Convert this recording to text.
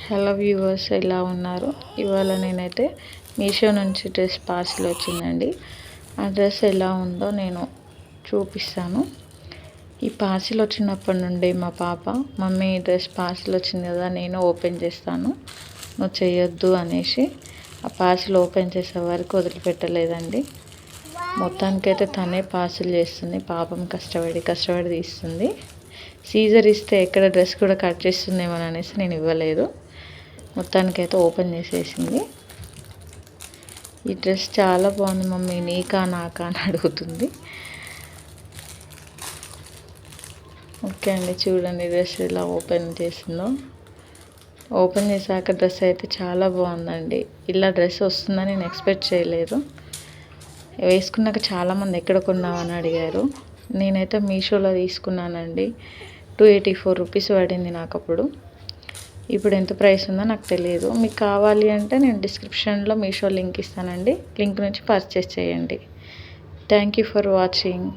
Hello viewers, ఎలా ఉన్నారు? ఇవాళ నేనైతే మీషో నుంచి డ్రెస్ పార్సిల్ వచ్చిందండి. ఆ డ్రెస్ ఎలా ఉందో నేను చూపిస్తాను. ఈ పార్సిల్ వచ్చినప్పటి నుండి మా పాప, మమ్మీ డ్రెస్ పార్సిల్ వచ్చింది కదా, నేను ఓపెన్ చేస్తాను, నువ్వు చేయొద్దు అనేసి ఆ పార్సిల్ ఓపెన్ చేసే వరకు వదిలిపెట్టలేదండి. మొత్తానికైతే తనే పార్సిల్ చేస్తుంది. పాపం కష్టపడి తీస్తుంది. సీజర్ ఇస్తే ఎక్కడ డ్రెస్ కూడా కట్ చేస్తుందేమో అనేసి నేను ఇవ్వలేదు. మొత్తానికైతే ఓపెన్ చేసేసింది. ఈ డ్రెస్ చాలా బాగుంది మమ్మీ, నీకా నాకా అని అడుగుతుంది. ఓకే అండి, చూడండి డ్రెస్ ఇలా ఓపెన్ చేసిందో. ఓపెన్ చేశాక డ్రెస్ అయితే చాలా బాగుందండి. ఇలా డ్రెస్ వస్తుందని నేను ఎక్స్పెక్ట్ చేయలేదు. వేసుకున్నాక చాలామంది ఎక్కడ కొన్నామని అడిగారు. నేనైతే మీషోలో తీసుకున్నానండి. 284 రూపీస్ పడింది నాకు అప్పుడు. ఇప్పుడు ఎంత ప్రైస్ ఉందో నాకు తెలియదు. మీకు కావాలి అంటే నేను డిస్క్రిప్షన్లో మీషో లింక్ ఇస్తానండి. లింక్ నుంచి పర్చేస్ చేయండి. Thank you for watching.